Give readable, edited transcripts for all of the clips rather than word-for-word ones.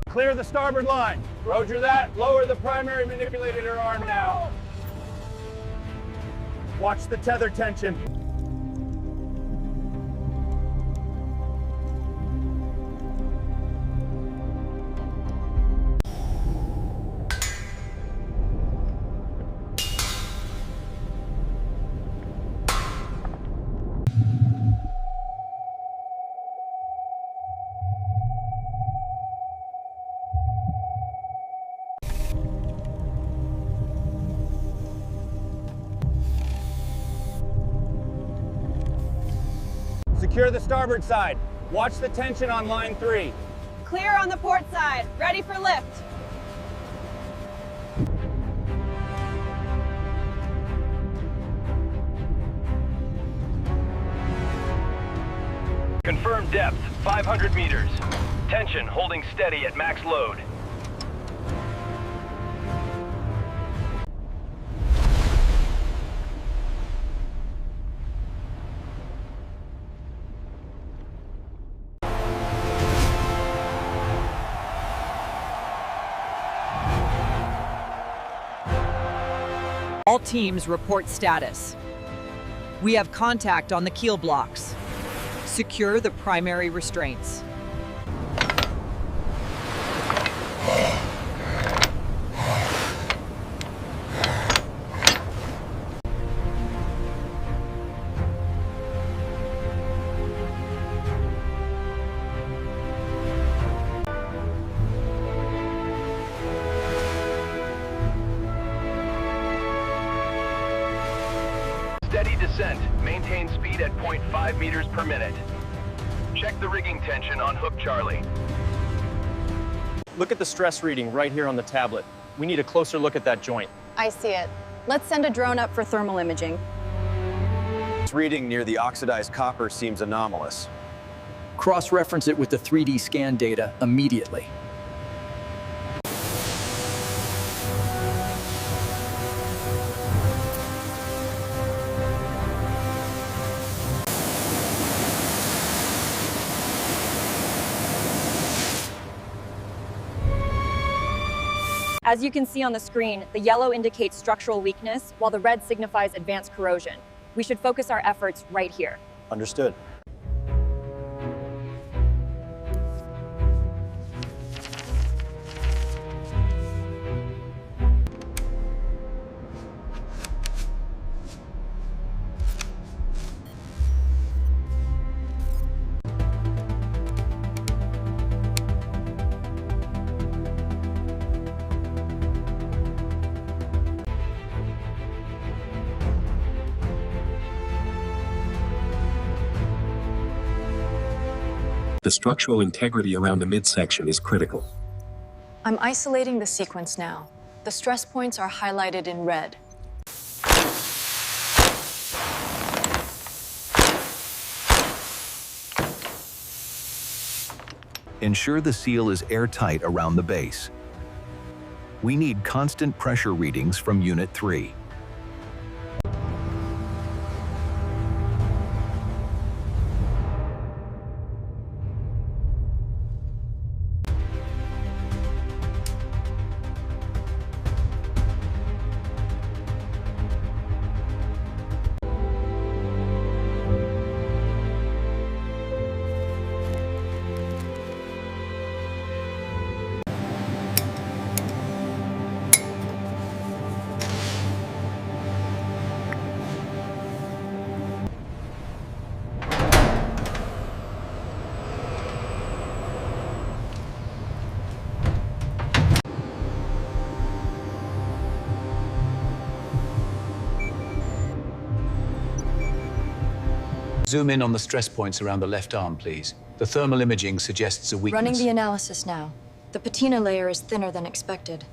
Clear the starboard line. Roger that. Lower the primary manipulator arm now. Watch the tether tension. Secure the starboard side. Watch the tension on line 3. Clear on the port side. Ready for lift. Confirmed depth, 500 meters. Tension holding steady at max load. All teams report status. We have contact on the keel blocks. Secure the primary restraints. Steady descent. Maintain speed at 0.5 meters per minute. Check the rigging tension on Hook Charlie. Look at the stress reading right here on the tablet. We need a closer look at that joint. I see it. Let's send a drone up for thermal imaging. This reading near the oxidized copper seems anomalous. Cross-reference it with the 3D scan data immediately. As you can see on the screen, the yellow indicates structural weakness, while the red signifies advanced corrosion. We should focus our efforts right here. Understood. The structural integrity around the midsection is critical. I'm isolating the sequence now. The stress points are highlighted in red. Ensure the seal is airtight around the base. We need constant pressure readings from Unit 3. Zoom in on the stress points around the left arm, please. The thermal imaging suggests a weakness. Running the analysis now. The patina layer is thinner than expected.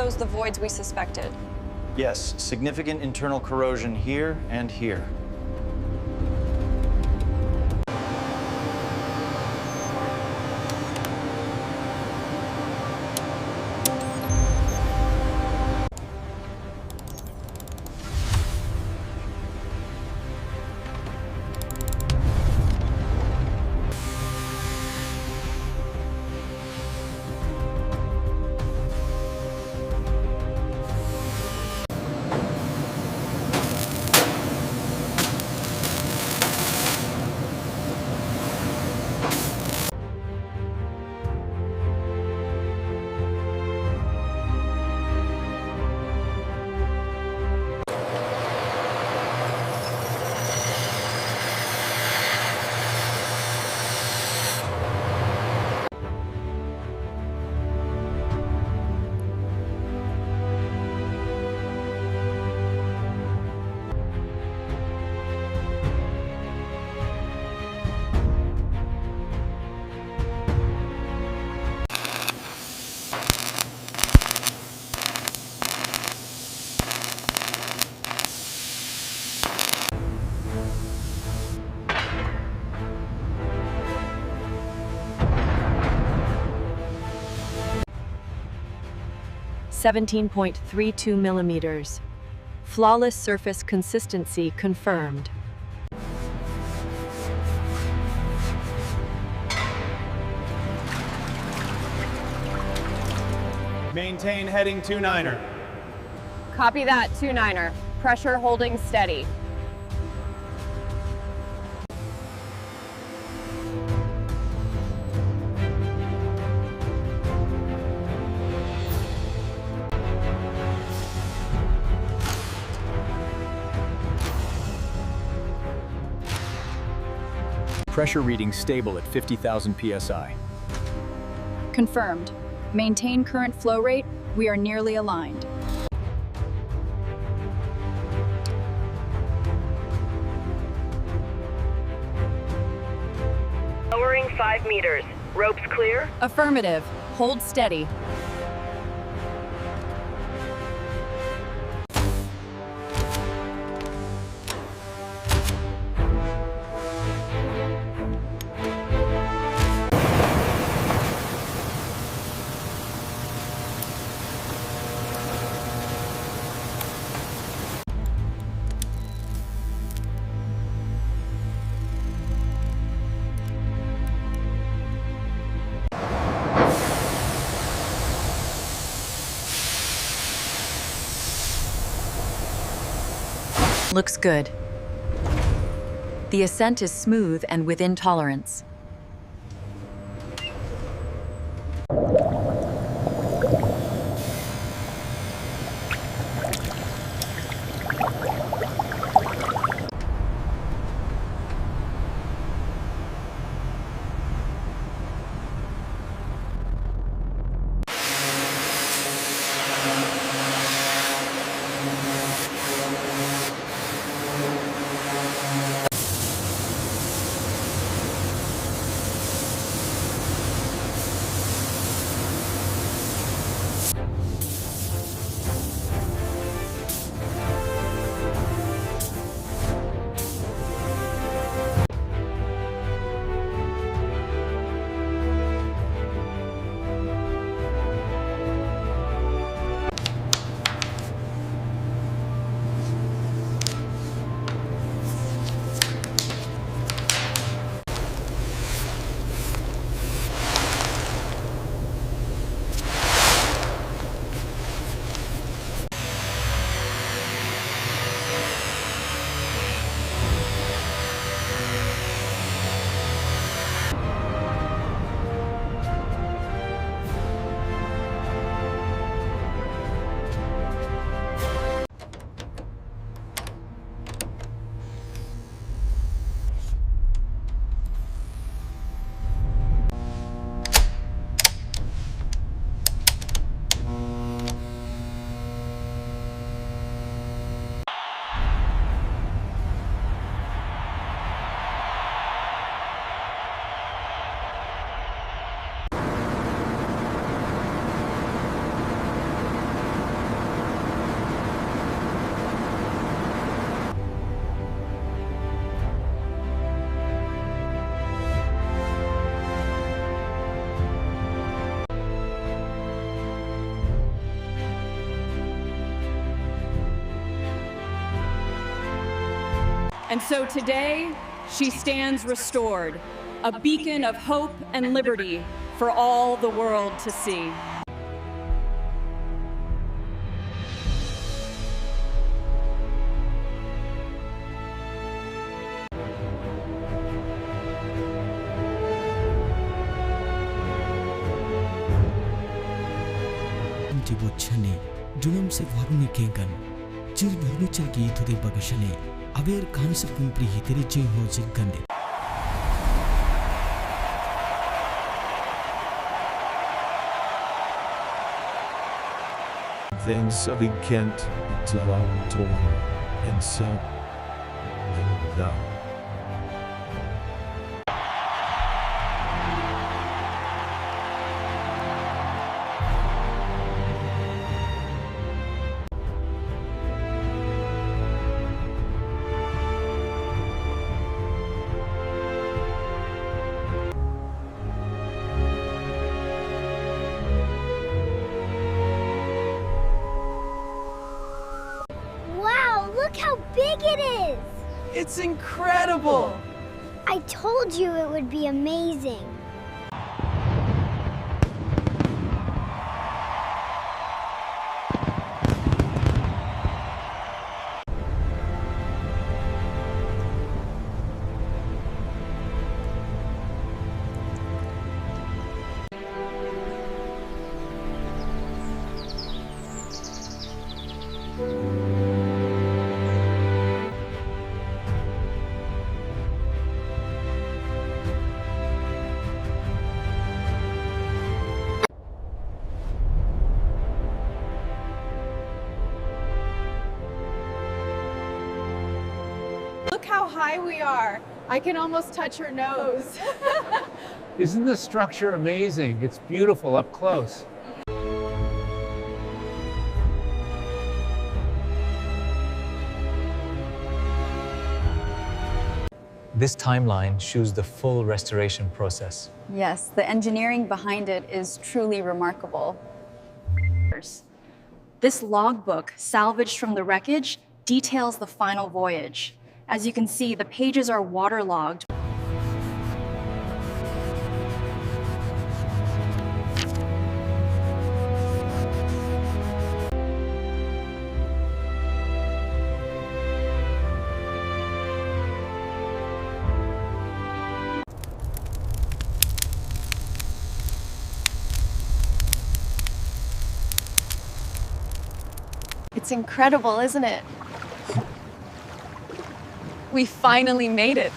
those the voids we suspected? Yes, significant internal corrosion here and here. $17.32 Flawless surface consistency confirmed. Maintain heading 29er. Copy that, 29er. Pressure holding steady. Pressure reading stable at 50,000 psi. Confirmed. Maintain current flow rate. We are nearly aligned. Lowering 5 meters. Ropes clear? Affirmative. Hold steady. Looks good. The ascent is smooth and within tolerance. And so today, she stands restored, a beacon of hope and liberty for all the world to see. Tibuchane, Junum se Wagni Kengan, Jil Buchagi to the Bagashane, Aver Kansa Kumpri Hiteri Jim Hosik Gandhi. Then Southern Kent, Toronto, and so thou. Look how big it is! It's incredible! I told you it would be amazing. Look how high we are. I can almost touch her nose. Isn't the structure amazing? It's beautiful up close. This timeline shows the full restoration process. Yes, the engineering behind it is truly remarkable. This logbook, salvaged from the wreckage, details the final voyage. As you can see, the pages are waterlogged. It's incredible, isn't it? We finally made it.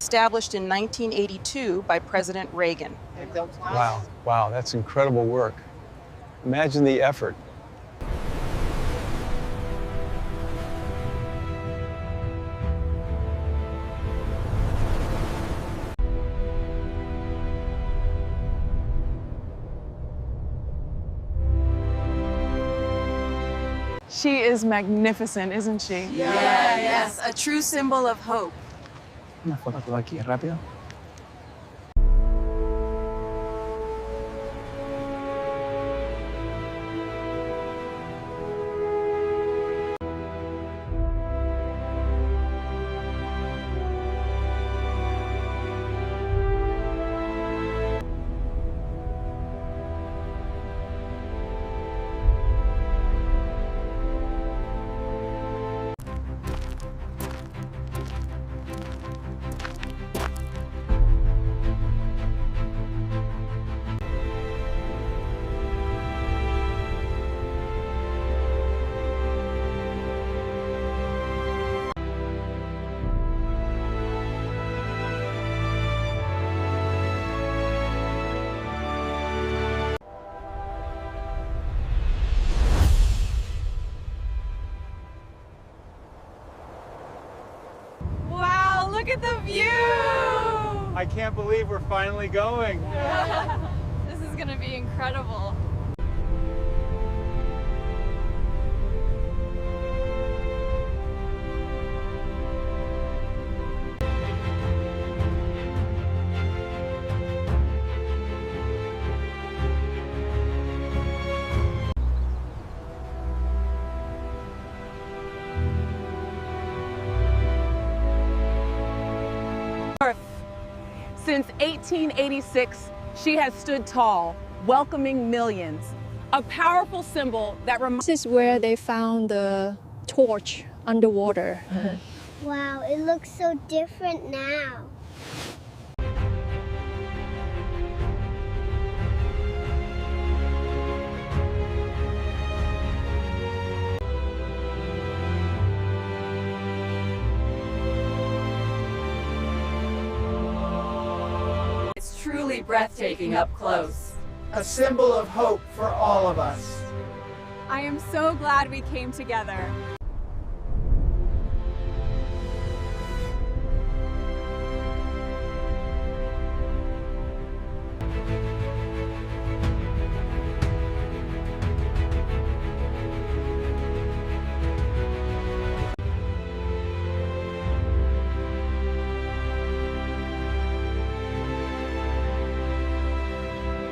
Established in 1982 by President Reagan. Wow, that's incredible work. Imagine the effort. She is magnificent, isn't she? Yes, a true symbol of hope. Una foto aquí, rápido. I can't believe we're finally going. This is gonna be incredible. Since 1886, she has stood tall, welcoming millions. A powerful symbol that reminds. This is where they found the torch underwater. Wow, it looks so different now. Truly breathtaking up close. A symbol of hope for all of us. I am so glad we came together.